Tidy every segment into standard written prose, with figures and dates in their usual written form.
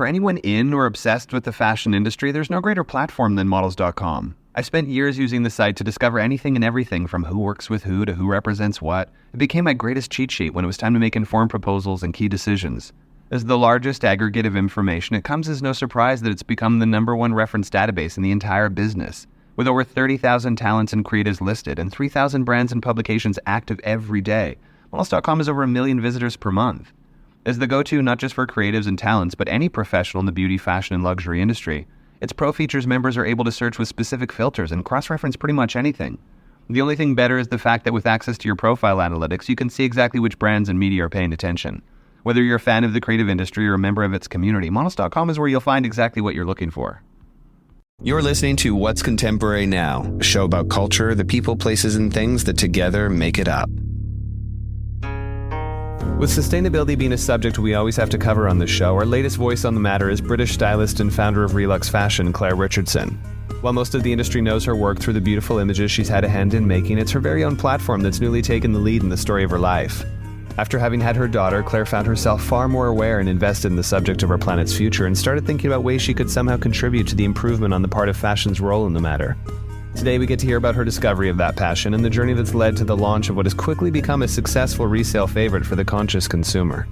For anyone in or obsessed with the fashion industry, there's no greater platform than models.com. I spent years using the site to discover anything and everything from who works with who to who represents what. It became my greatest cheat sheet when it was time to make informed proposals and key decisions. As the largest aggregate of information, it comes as no surprise that it's become the #1 reference database in the entire business. With over 30,000 talents and creatives listed and 3,000 brands and publications active every day, models.com has over 1 million visitors per month. As the go-to not just for creatives and talents, but any professional in the beauty, fashion, and luxury industry, its Pro Features members are able to search with specific filters and cross-reference pretty much anything. The only thing better is the fact that with access to your profile analytics, you can see exactly which brands and media are paying attention. Whether you're a fan of the creative industry or a member of its community, models.com is where you'll find exactly what you're looking for. You're listening to What's Contemporary Now, a show about culture, the people, places, and things that together make it up. With sustainability being a subject we always have to cover on this show, our latest voice on the matter is British stylist and founder of Reluxe Fashion, Clare Richardson. While most of the industry knows her work through the beautiful images she's had a hand in making, it's her very own platform that's newly taken the lead in the story of her life. After having had her daughter, Claire found herself far more aware and invested in the subject of our planet's future and started thinking about ways she could somehow contribute to the improvement on the part of fashion's role in the matter. Today we get to hear about her discovery of that passion and the journey that's led to the launch of what has quickly become a successful resale favorite for the conscious consumer.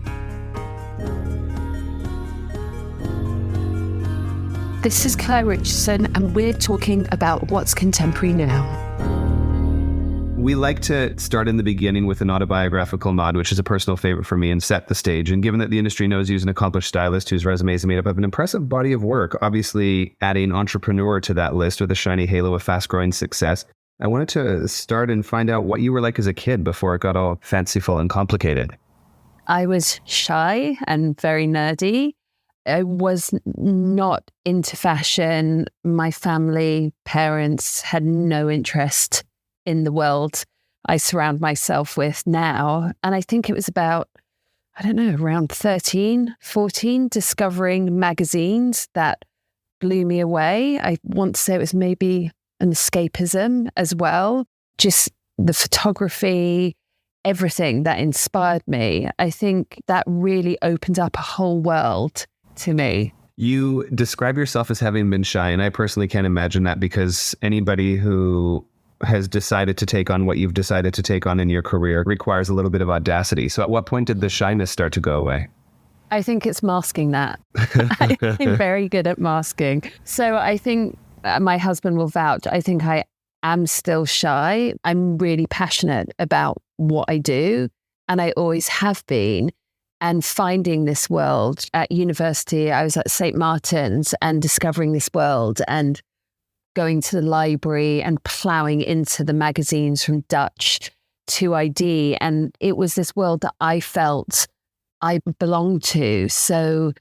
This is Clare Richardson, and we're talking about what's contemporary now. We like to start in the beginning with an autobiographical nod, which is a personal favorite for me, and set the stage. And given that the industry knows you as an accomplished stylist whose resume is made up of an impressive body of work, obviously adding entrepreneur to that list with a shiny halo of fast-growing success, I wanted to start and find out what you were like as a kid before it got all fanciful and complicated. I was shy and very nerdy. I was not into fashion. My family, parents had no interest in the world I surround myself with now. And I think it was about, around 13, 14, discovering magazines that blew me away. I want to say it was maybe an escapism as well. Just the photography, everything that inspired me. I think that really opened up a whole world to me. You describe yourself as having been shy, and I personally can't imagine that, because anybody who has decided to take on what you've decided to take on in your career requires a little bit of audacity. So at what point did the shyness start to go away? I think it's masking that. I'm very good at masking. So I think my husband will vouch. I think I am still shy. I'm really passionate about what I do, and I always have been. And finding this world at university, I was at St. Martin's and discovering this world and going to the library and ploughing into the magazines from Dutch to ID. And it was this world that I felt I belonged to. So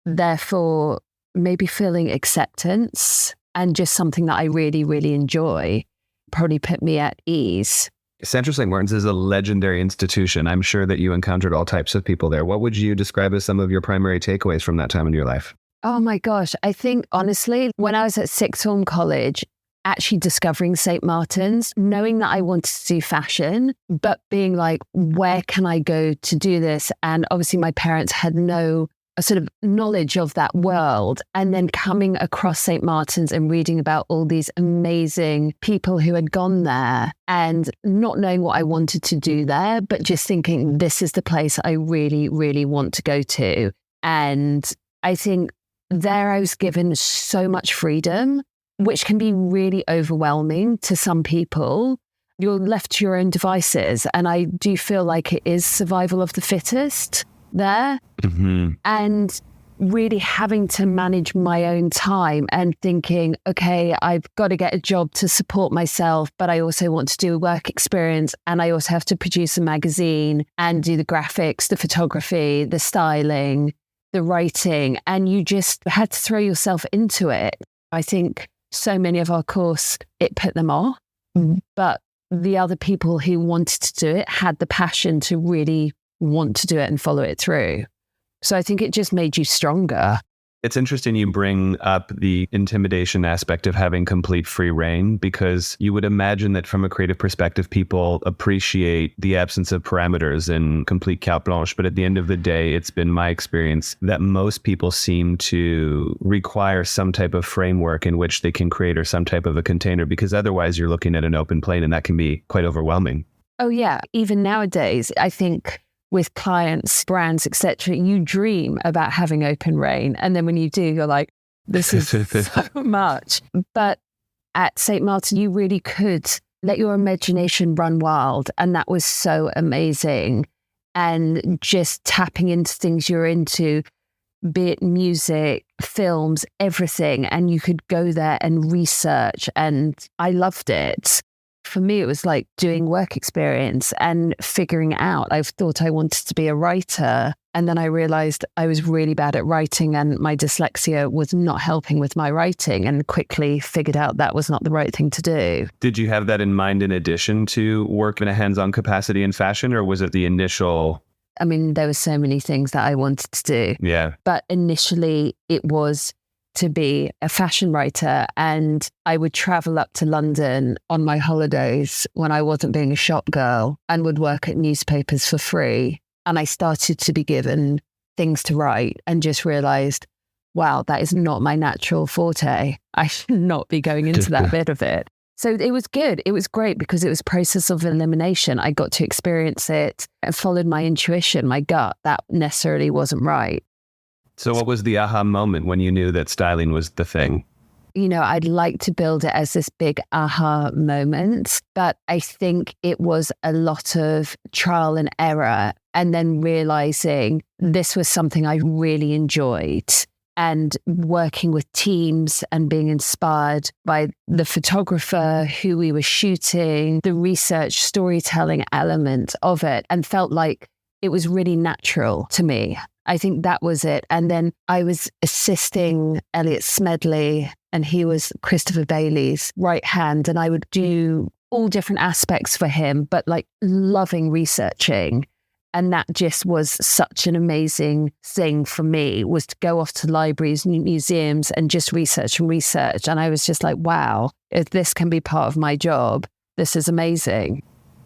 therefore, maybe feeling acceptance and just something that I really, really enjoy probably put me at ease. Central St. Martin's is a legendary institution. I'm sure that you encountered all types of people there. What would you describe as some of your primary takeaways from that time in your life? Oh my gosh. I think honestly, when I was at sixth form college, actually discovering St. Martin's, knowing that I wanted to do fashion, but being like, where can I go to do this? And obviously my parents had no sort of knowledge of that world. And then coming across St. Martin's and reading about all these amazing people who had gone there and not knowing what I wanted to do there, but just thinking this is the place I really, really want to go to. And I think there I was given so much freedom, which can be really overwhelming to some people. You're left to your own devices. And I do feel like it is survival of the fittest there. Mm-hmm. And really having to manage my own time and thinking, okay, I've got to get a job to support myself, but I also want to do a work experience. And I also have to produce a magazine and do the graphics, the photography, the styling, the writing, and you just had to throw yourself into it. I think so many of our course, it put them off, but the other people who wanted to do it had the passion to really want to do it and follow it through. So I think it just made you stronger. It's interesting you bring up the intimidation aspect of having complete free reign, because you would imagine that from a creative perspective, people appreciate the absence of parameters and complete carte blanche. But at the end of the day, it's been my experience that most people seem to require some type of framework in which they can create, or some type of a container, because otherwise you're looking at an open plane and that can be quite overwhelming. Oh, yeah. Even nowadays, I think with clients, brands, etc., you dream about having open reign. And then when you do, you're like, this is so much. But at St. Martin, you really could let your imagination run wild. And that was so amazing. And just tapping into things you're into, be it music, films, everything. And you could go there and research. And I loved it. For me, it was like doing work experience and figuring out. I thought I wanted to be a writer. And then I realized I was really bad at writing and my dyslexia was not helping with my writing, and quickly figured out that was not the right thing to do. Did you have that in mind in addition to work in a hands-on capacity in fashion, or was it the initial? I mean, there were so many things that I wanted to do. Yeah. But initially it was to be a fashion writer, and I would travel up to London on my holidays when I wasn't being a shop girl, and would work at newspapers for free. And I started to be given things to write and just realized, wow, that is not my natural forte. I should not be going into that bit of it. So it was good. It was great because it was a process of elimination. I got to experience it and followed my intuition, my gut. That necessarily wasn't right. So what was the aha moment when you knew that styling was the thing? You know, I'd like to build it as this big aha moment, but I think it was a lot of trial and error, and then realizing this was something I really enjoyed, and working with teams and being inspired by the photographer, who we were shooting, the research, storytelling element of it, and felt like it was really natural to me. I think that was it. And then I was assisting Elliot Smedley, and he was Christopher Bailey's right hand. And I would do all different aspects for him, but like loving researching. And that just was such an amazing thing for me, was to go off to libraries and museums and just research and research. And I was just like, wow, if this can be part of my job, this is amazing.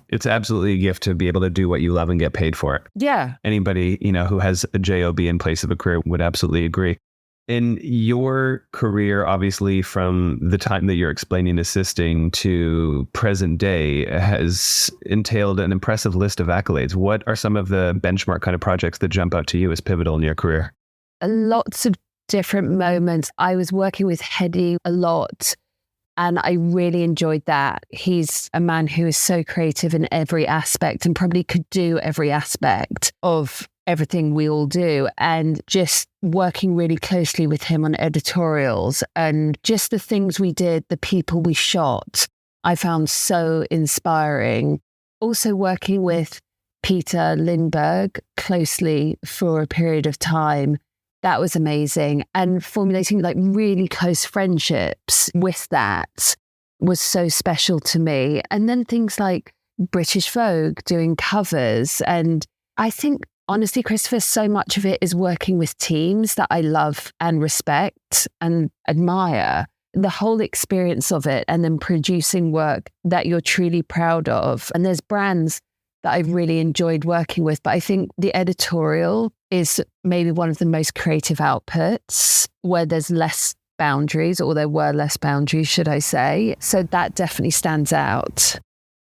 It's absolutely a gift to be able to do what you love and get paid for it. Yeah. Anybody, who has a job in place of a career would absolutely agree. In your career, obviously, from the time that you're explaining assisting to present day, has entailed an impressive list of accolades. What are some of the benchmark kind of projects that jump out to you as pivotal in your career? Lots of different moments. I was working with Hedi a lot, and I really enjoyed that. He's a man who is so creative in every aspect and probably could do every aspect of everything we all do. And just working really closely with him on editorials and just the things we did, the people we shot, I found so inspiring. Also working with Peter Lindbergh closely for a period of time. That was amazing. And formulating like really close friendships with that was so special to me. And then things like British Vogue, doing covers. And I think, honestly, Christopher, so much of it is working with teams that I love and respect and admire. The whole experience of it, and then producing work that you're truly proud of. And there's brands that I've really enjoyed working with, but I think the editorial is maybe one of the most creative outputs where there's less boundaries, or there were less boundaries, should I say. So that definitely stands out.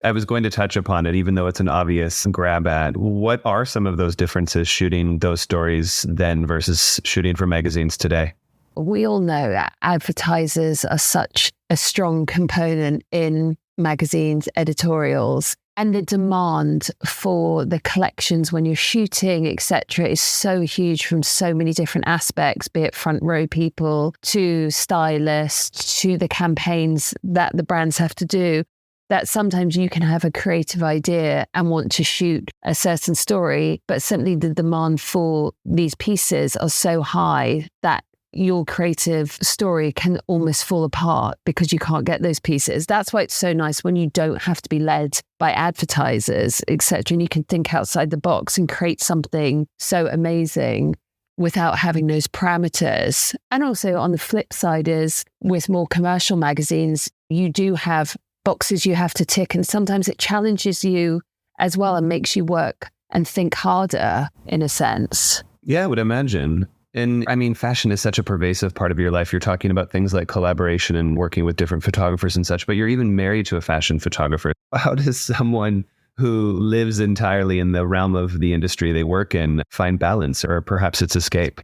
I was going to touch upon it, even though it's an obvious grab at. What are some of those differences shooting those stories then versus shooting for magazines today? We all know that advertisers are such a strong component in magazines, editorials, and the demand for the collections when you're shooting, etc., is so huge from so many different aspects, be it front row people to stylists to the campaigns that the brands have to do, that sometimes you can have a creative idea and want to shoot a certain story, but simply the demand for these pieces are so high that your creative story can almost fall apart because you can't get those pieces. That's why it's so nice when you don't have to be led by advertisers, etc., and you can think outside the box and create something so amazing. without having those parameters. And also on the flip side is with more commercial magazines, you do have boxes you have to tick, and sometimes it challenges you as well and makes you work and think harder in a sense. Yeah, I would imagine. And I mean, fashion is such a pervasive part of your life. You're talking about things like collaboration and working with different photographers and such, but you're even married to a fashion photographer. How does someone who lives entirely in the realm of the industry they work in find balance, or perhaps it's escape?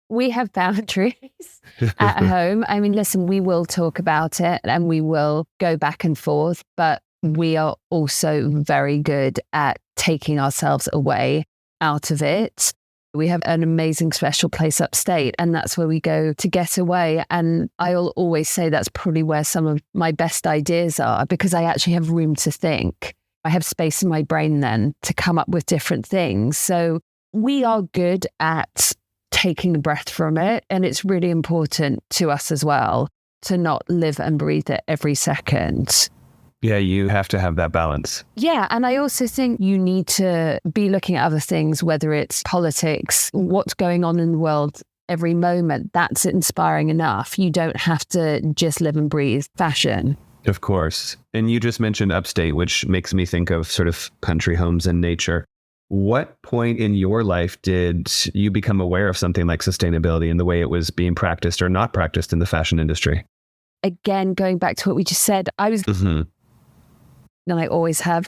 We have boundaries at home. I mean, listen, we will talk about it and we will go back and forth, but we are also very good at taking ourselves away out of it. We have an amazing special place upstate, and that's where we go to get away. And I'll always say that's probably where some of my best ideas are, because I actually have room to think. I have space in my brain then to come up with different things. So we are good at taking the breath from it. And it's really important to us as well to not live and breathe it every second. Yeah, you have to have that balance. Yeah. And I also think you need to be looking at other things, whether it's politics, what's going on in the world every moment. That's inspiring enough. You don't have to just live and breathe fashion. Of course. And you just mentioned upstate, which makes me think of sort of country homes and nature. What point in your life did you become aware of something like sustainability and the way it was being practiced or not practiced in the fashion industry? Again, going back to what we just said, I was, and I always have,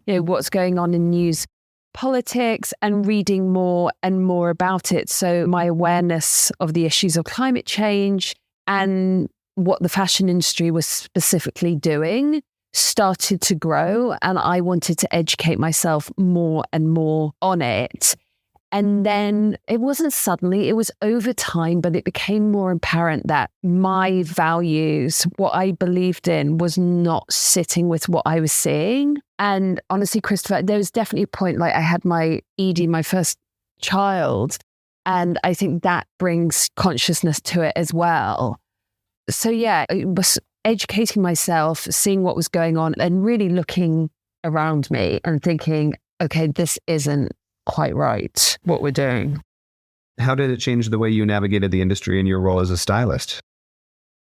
what's going on in news, politics, and reading more and more about it. So my awareness of the issues of climate change and what the fashion industry was specifically doing started to grow, and I wanted to educate myself more and more on it. And then it wasn't suddenly, it was over time, but it became more apparent that my values, what I believed in, was not sitting with what I was seeing. And honestly, Christopher, there was definitely a point, like I had my Edie, my first child, and I think that brings consciousness to it as well. So yeah, it was educating myself, seeing what was going on, and really looking around me and thinking, okay, this isn't quite right, what we're doing. How did it change the way you navigated the industry in your role as a stylist?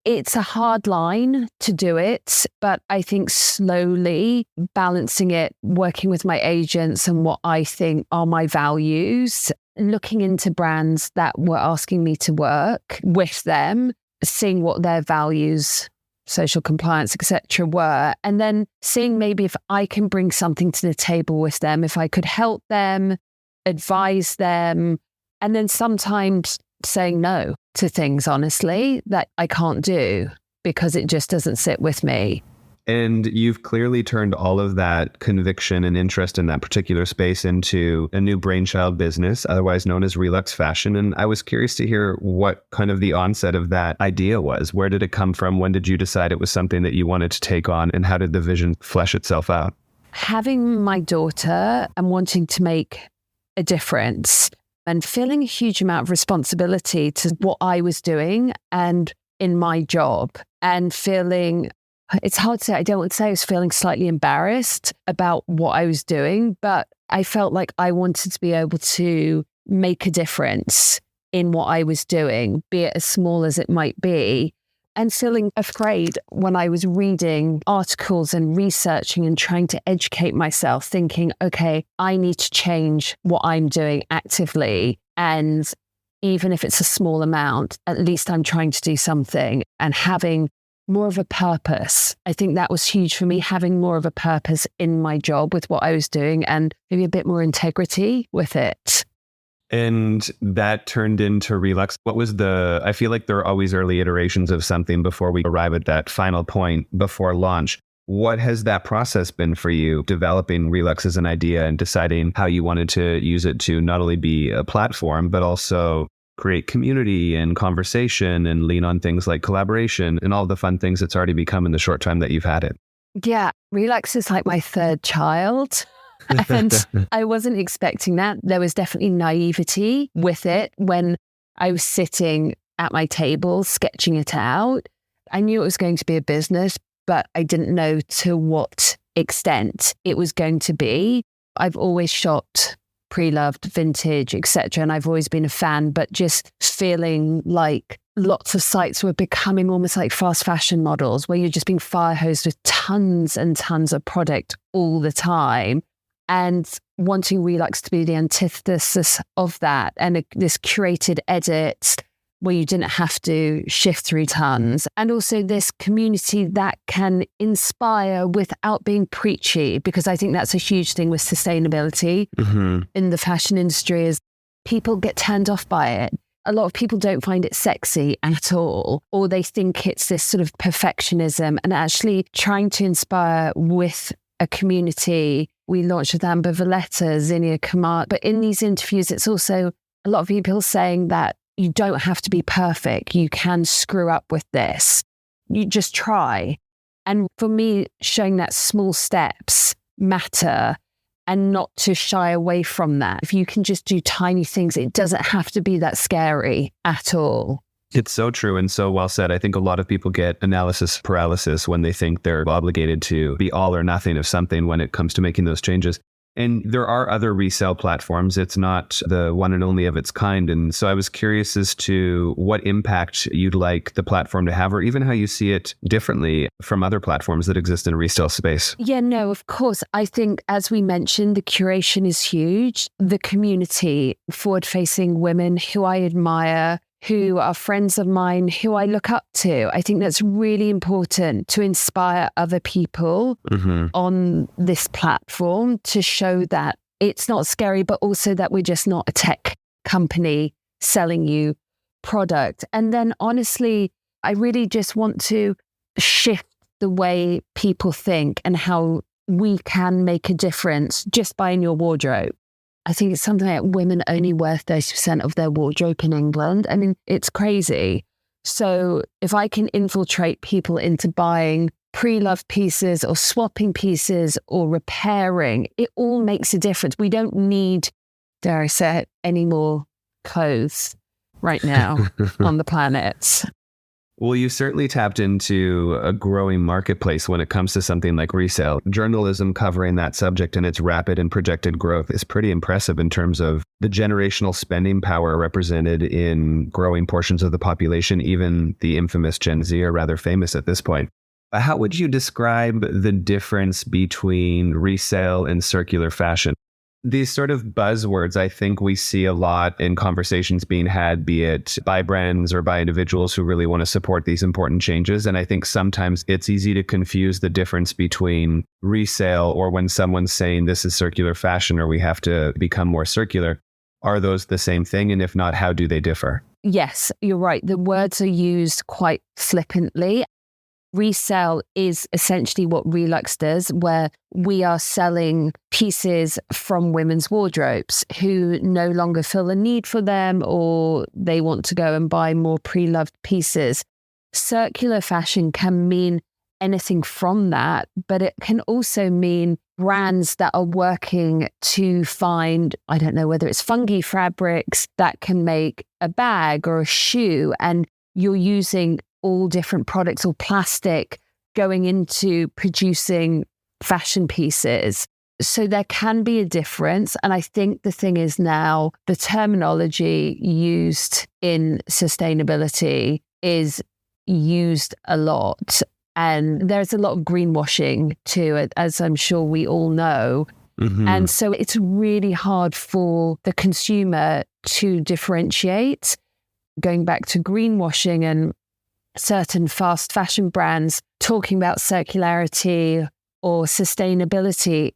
It's a hard line to do it, but I think slowly balancing it, working with my agents and what I think are my values, looking into brands that were asking me to work with them, seeing what their values, social compliance, etc. were, and then seeing maybe if I can bring something to the table with them, if I could help them, advise them, and then sometimes saying no to things, honestly, that I can't do because it just doesn't sit with me. And you've clearly turned all of that conviction and interest in that particular space into a new brainchild business, otherwise known as Reluxe Fashion. And I was curious to hear what kind of the onset of that idea was. Where did it come from? When did you decide it was something that you wanted to take on? And how did the vision flesh itself out? Having my daughter and wanting to make a difference and feeling a huge amount of responsibility to what I was doing and in my job, and feeling, it's hard to say, I don't want to say I was feeling slightly embarrassed about what I was doing, but I felt like I wanted to be able to make a difference in what I was doing, be it as small as it might be, and feeling afraid when I was reading articles and researching and trying to educate myself, thinking, okay, I need to change what I'm doing actively. And even if it's a small amount, at least I'm trying to do something, and having more of a purpose. I think that was huge for me, having more of a purpose in my job with what I was doing and maybe a bit more integrity with it. And that turned into Relux. What was I feel like there are always early iterations of something before we arrive at that final point before launch. What has that process been for you, developing Relux as an idea and deciding how you wanted to use it to not only be a platform, but also create community and conversation and lean on things like collaboration and all the fun things it's already become in the short time that you've had it? Yeah, Relux is like my third child. And I wasn't expecting that. There was definitely naivety with it when I was sitting at my table sketching it out. I knew it was going to be a business, but I didn't know to what extent it was going to be. I've always shot pre-loved, vintage, etc. And I've always been a fan, but just feeling like lots of sites were becoming almost like fast fashion models where you're just being fire hosed with tons and tons of product all the time, and wanting Reluxe to be the antithesis of that, and this curated edit where you didn't have to shift through tons, and also this community that can inspire without being preachy, because I think that's a huge thing with sustainability in the fashion industry is people get turned off by it. A lot of people don't find it sexy at all, or they think it's this sort of perfectionism, and actually trying to inspire with a community. We launched with Amber Valletta, Zinnia Kamar, but in these interviews, it's also a lot of people saying that you don't have to be perfect. You can screw up with this. You just try. And for me, showing that small steps matter and not to shy away from that. If you can just do tiny things, it doesn't have to be that scary at all. It's so true and so well said. I think a lot of people get analysis paralysis when they think they're obligated to be all or nothing of something when it comes to making those changes. And there are other resale platforms. It's not the one and only of its kind. And so I was curious as to what impact you'd like the platform to have, or even how you see it differently from other platforms that exist in a resale space. Yeah, no, of course. I think, as we mentioned, the curation is huge. The community, forward-facing women who I admire, who are friends of mine, who I look up to. I think that's really important to inspire other people on this platform, to show that it's not scary, but also that we're just not a tech company selling you product. And then honestly, I really just want to shift the way people think and how we can make a difference just by in your wardrobe. I think it's something like women only wear 30% of their wardrobe in England. I mean, it's crazy. So if I can infiltrate people into buying pre-loved pieces or swapping pieces or repairing, it all makes a difference. We don't need, dare I say it, any more clothes right now on the planet. Well, you certainly tapped into a growing marketplace when it comes to something like resale. Journalism covering that subject and its rapid and projected growth is pretty impressive in terms of the generational spending power represented in growing portions of the population. Even the infamous Gen Z are rather famous at this point. How would you describe the difference between resale and circular fashion? These sort of buzzwords, I think we see a lot in conversations being had, be it by brands or by individuals who really want to support these important changes. And I think sometimes it's easy to confuse the difference between resale or when someone's saying this is circular fashion or we have to become more circular. Are those the same thing? And if not, how do they differ? Yes, you're right. The words are used quite flippantly. Resale is essentially what Reluxe does, where we are selling pieces from women's wardrobes who no longer feel a need for them, or they want to go and buy more pre-loved pieces. Circular fashion can mean anything from that, but it can also mean brands that are working to find, I don't know, whether it's fungi fabrics that can make a bag or a shoe, and you're using all different products or plastic going into producing fashion pieces. So there can be a difference. And I think the thing is now the terminology used in sustainability is used a lot. And there's a lot of greenwashing to it, as I'm sure we all know. And so it's really hard for the consumer to differentiate. Going back to greenwashing and certain fast fashion brands talking about circularity or sustainability,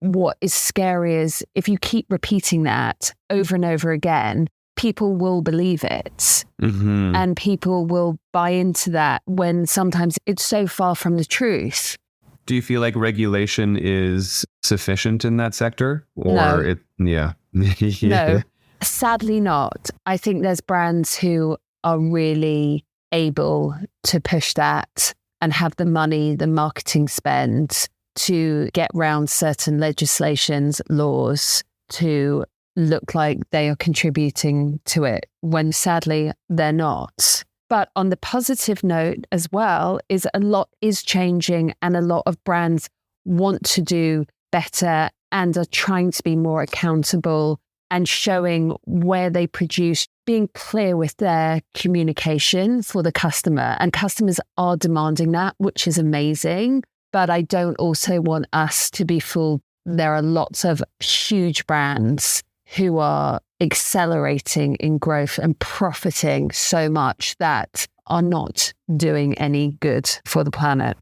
what is scary is if you keep repeating that over and over again, people will believe it and people will buy into that when sometimes it's so far from the truth. Do you feel like regulation is sufficient in that sector? Or No. Yeah. No, sadly not. I think there's brands who are really able to push that and have the money, the marketing spend to get around certain legislations, laws, to look like they are contributing to it when sadly they're not. But on the positive note as well is a lot is changing and a lot of brands want to do better and are trying to be more accountable and showing where they produce, being clear with their communication for the customer. And customers are demanding that, which is amazing. But I don't also want us to be fooled. There are lots of huge brands who are accelerating in growth and profiting so much that are not doing any good for the planet.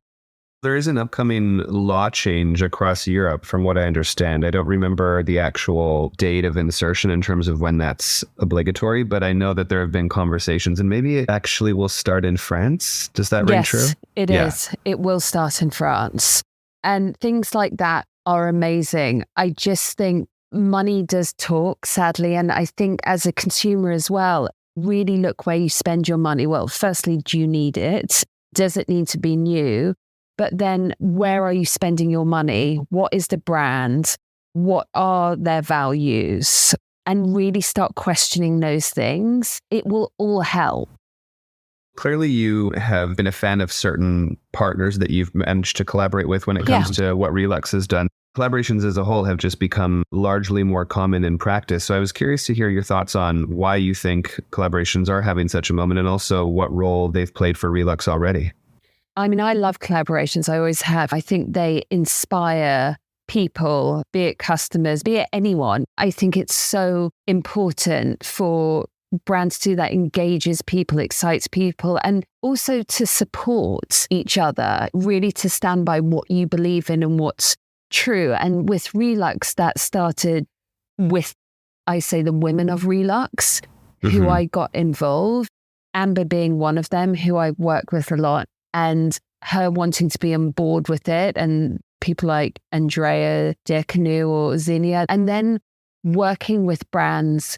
There is an upcoming law change across Europe, from what I understand. I don't remember the actual date of insertion in terms of when that's obligatory, but I know that there have been conversations, and maybe it actually will start in France. Does that ring true? Yes, it is. It will start in France. And things like that are amazing. I just think money does talk, sadly. And I think as a consumer as well, really look where you spend your money. Well, firstly, do you need it? Does it need to be new? But then where are you spending your money? What is the brand? What are their values? And really start questioning those things. It will all help. Clearly, you have been a fan of certain partners that you've managed to collaborate with when it comes to what Reluxe has done. Collaborations as a whole have just become largely more common in practice. So I was curious to hear your thoughts on why you think collaborations are having such a moment, and also what role they've played for Reluxe already. I mean, I love collaborations. I always have. I think they inspire people, be it customers, be it anyone. I think it's so important for brands to do that, engages people, excites people, and also to support each other, really to stand by what you believe in and what's true. And with Reluxe, that started with, I say, the women of Reluxe, who I got involved, Amber being one of them, who I work with a lot, and her wanting to be on board with it, and people like Andrea Diaconu or Zinnia, and then working with brands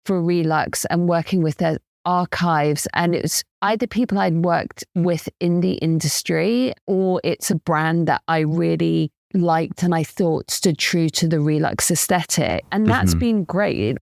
for Reluxe and working with their archives. And it was either people I'd worked with in the industry, or it's a brand that I really liked and I thought stood true to the Reluxe aesthetic. And that's been great.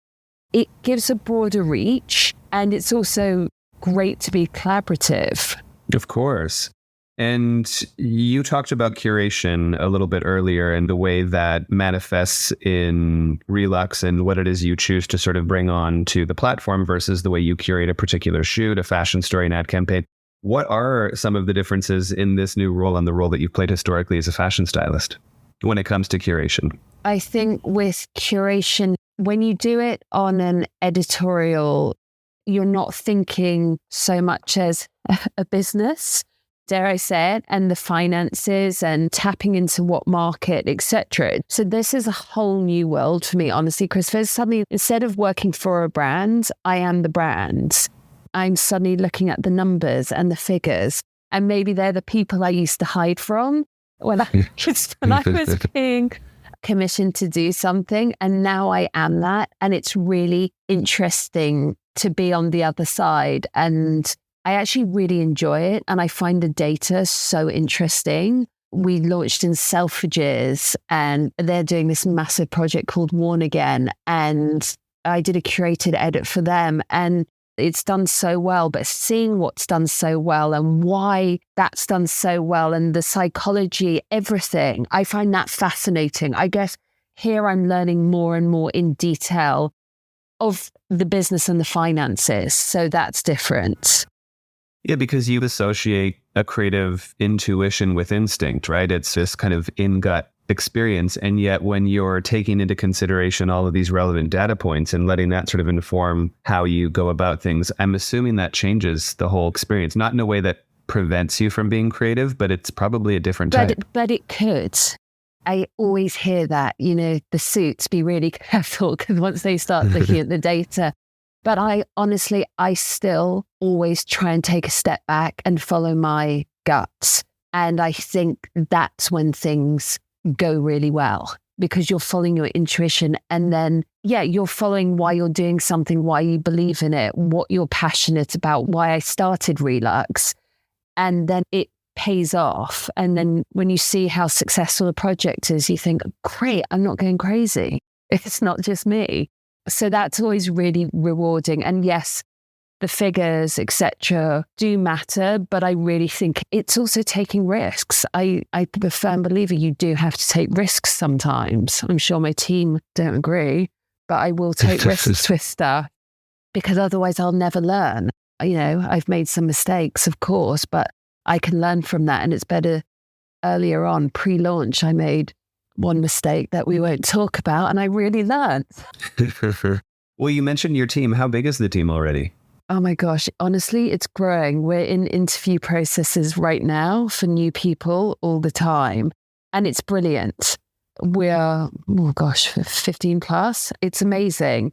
It gives a broader reach, and it's also great to be collaborative. Of course. And you talked about curation a little bit earlier, and the way that manifests in Reluxe and what it is you choose to sort of bring on to the platform versus the way you curate a particular shoot, a fashion story, an ad campaign. What are some of the differences in this new role and the role that you've played historically as a fashion stylist when it comes to curation? I think with curation, when you do it on an editorial, you're not thinking so much as a business, dare I say it, and the finances and tapping into what market, etc. So this is a whole new world for me, honestly, Christopher. Suddenly, instead of working for a brand, I am the brand. I'm suddenly looking at the numbers and the figures, and maybe they're the people I used to hide from when I was being commissioned to do something, and now I am that, and it's really interesting to be on the other side. And I actually really enjoy it. And I find the data so interesting. We launched in Selfridges, and they're doing this massive project called Worn Again. And I did a curated edit for them, and it's done so well. But seeing what's done so well and why that's done so well and the psychology, everything, I find that fascinating. I guess here I'm learning more and more in detail of the business and the finances. So that's different. Yeah, because you associate a creative intuition with instinct, right? It's this kind of in-gut experience. And yet when you're taking into consideration all of these relevant data points and letting that sort of inform how you go about things, I'm assuming that changes the whole experience, not in a way that prevents you from being creative, but it's probably a different type. But it could. I always hear that, the suits, be really careful, because once they start looking at the data. But I still always try and take a step back and follow my guts. And I think that's when things go really well, because you're following your intuition, and then, you're following why you're doing something, why you believe in it, what you're passionate about, why I started Reluxe. And then it pays off. And then when you see how successful a project is, you think, great, I'm not going crazy. It's not just me. So that's always really rewarding. And yes, the figures, etc., do matter, but I really think it's also taking risks. I'm a firm believer you do have to take risks sometimes. I'm sure my team don't agree, but I will take risks with stuff because otherwise I'll never learn. You know, I've made some mistakes, of course, but I can learn from that. And it's better earlier on, pre-launch, I made one mistake that we won't talk about, and I really learned. Well, you mentioned your team. How big is the team already? Oh my gosh, honestly, it's growing. We're in interview processes right now for new people all the time. And it's brilliant. We're, 15 plus. It's amazing.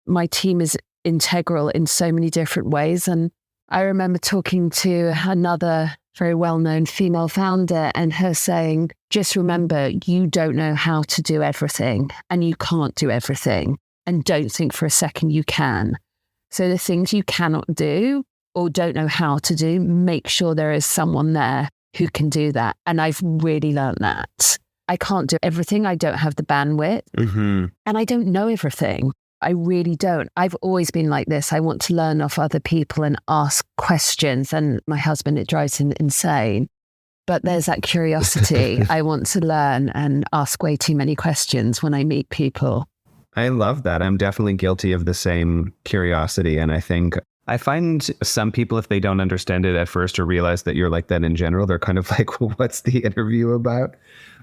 My team is integral in so many different ways. And I remember talking to another very well-known female founder and her saying, just remember, you don't know how to do everything and you can't do everything. And don't think for a second you can. So the things you cannot do or don't know how to do, make sure there is someone there who can do that. And I've really learned that. I can't do everything. I don't have the bandwidth. And I don't know everything. I really don't. I've always been like this. I want to learn off other people and ask questions. And my husband, it drives him insane. But there's that curiosity. I want to learn and ask way too many questions when I meet people. I love that. I'm definitely guilty of the same curiosity. And I find some people, if they don't understand it at first or realize that you're like that in general, they're kind of like, well, what's the interview about?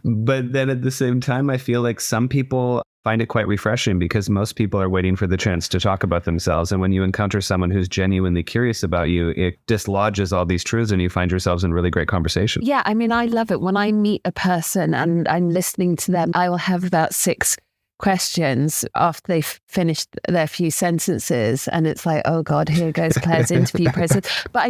But then at the same time, I feel like some people find it quite refreshing because most people are waiting for the chance to talk about themselves. And when you encounter someone who's genuinely curious about you, it dislodges all these truths and you find yourselves in really great conversation. Yeah, I mean, I love it. When I meet a person and I'm listening to them, I will have about 6 questions after they've finished their few sentences, and it's like, oh God, here goes Claire's interview process. But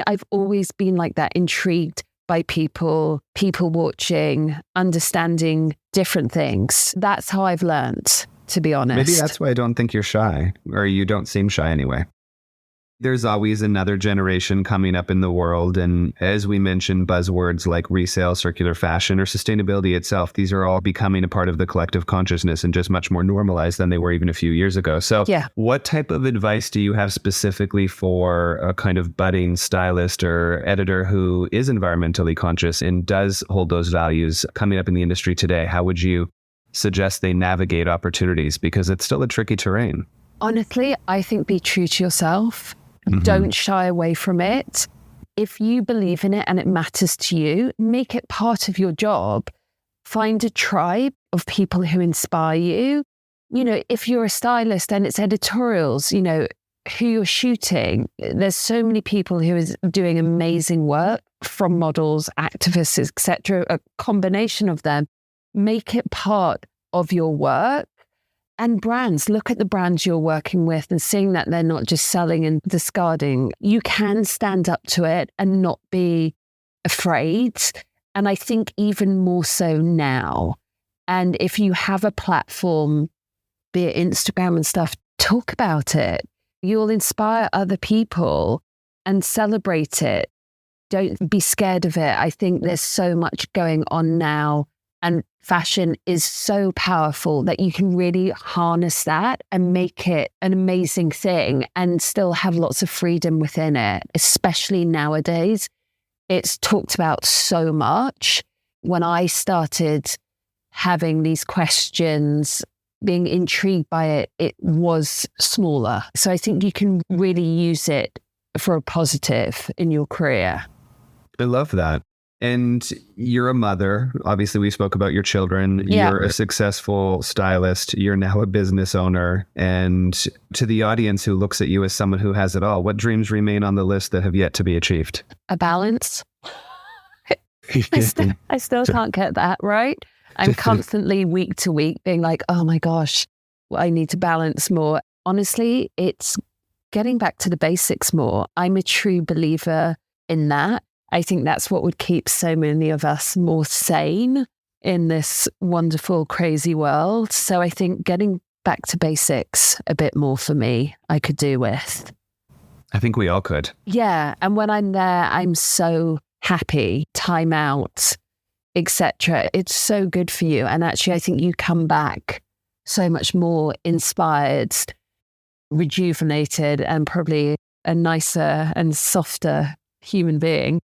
I've always been like that, intrigued by people watching, understanding different things. That's how I've learned, to be honest. Maybe that's why I don't think you're shy, or you don't seem shy anyway. There's always another generation coming up in the world. And as we mentioned, buzzwords like resale, circular fashion, or sustainability itself, these are all becoming a part of the collective consciousness and just much more normalized than they were even a few years ago. So What type of advice do you have specifically for a kind of budding stylist or editor who is environmentally conscious and does hold those values coming up in the industry today? How would you suggest they navigate opportunities? Because it's still a tricky terrain. Honestly, I think be true to yourself. Don't shy away from it. If you believe in it and it matters to you, make it part of your job. Find a tribe of people who inspire you. You know, if you're a stylist and it's editorials, you know, who you're shooting, there's so many people who is doing amazing work, from models, activists, etc., a combination of them. Make it part of your work. And brands, look at the brands you're working with and seeing that they're not just selling and discarding. You can stand up to it and not be afraid. And I think even more so now. And if you have a platform, be it Instagram and stuff, talk about it. You'll inspire other people and celebrate it. Don't be scared of it. I think there's so much going on now. And fashion is so powerful that you can really harness that and make it an amazing thing and still have lots of freedom within it, especially nowadays. It's talked about so much. When I started having these questions, being intrigued by it, it was smaller. So I think you can really use it for a positive in your career. I love that. And you're a mother. Obviously, we spoke about your children. Yeah. You're a successful stylist. You're now a business owner. And to the audience who looks at you as someone who has it all, what dreams remain on the list that have yet to be achieved? A balance. I still can't get that right. I'm constantly week to week being like, oh my gosh, I need to balance more. Honestly, it's getting back to the basics more. I'm a true believer in that. I think that's what would keep so many of us more sane in this wonderful, crazy world. So I think getting back to basics a bit more for me, I could do with. I think we all could. Yeah. And when I'm there, I'm so happy, time out, etc. It's so good for you. And actually, I think you come back so much more inspired, rejuvenated, and probably a nicer and softer human being.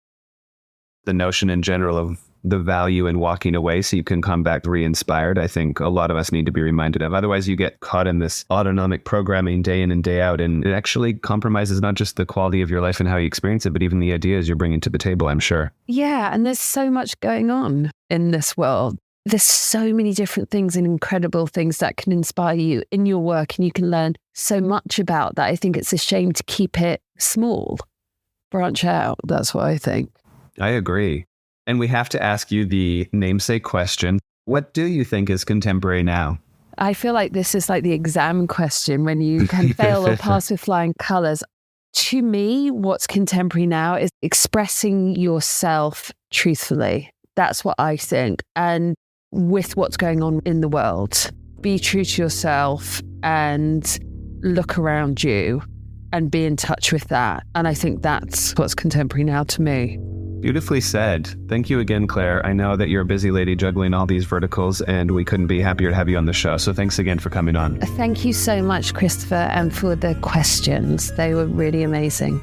The notion in general of the value in walking away so you can come back re-inspired, I think a lot of us need to be reminded of. Otherwise, you get caught in this autonomic programming day in and day out, and it actually compromises not just the quality of your life and how you experience it, but even the ideas you're bringing to the table, I'm sure. Yeah, and there's so much going on in this world. There's so many different things and incredible things that can inspire you in your work, and you can learn so much about that. I think it's a shame to keep it small. Branch out. That's what I think. I agree. And we have to ask you the namesake question. What do you think is contemporary now? I feel like this is like the exam question when you can fail or pass with flying colors. To me, what's contemporary now is expressing yourself truthfully. That's what I think. And with what's going on in the world, be true to yourself and look around you and be in touch with that. And I think that's what's contemporary now to me. Beautifully said. Thank you again, Claire. I know that you're a busy lady juggling all these verticals, and we couldn't be happier to have you on the show. So thanks again for coming on. Thank you so much, Christopher, and for the questions. They were really amazing.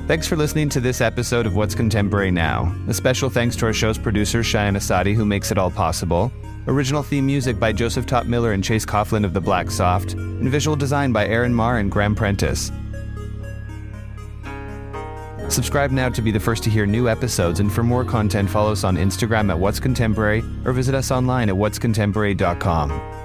Thanks for listening to this episode of What's Contemporary Now. A special thanks to our show's producer, Cheyenne Asadi, who makes it all possible. Original theme music by Joseph Top Miller and Chase Coughlin of The Black Soft, and visual design by Aaron Marr and Graham Prentice. Subscribe now to be the first to hear new episodes, and for more content, follow us on Instagram at What's Contemporary or visit us online at whatscontemporary.com.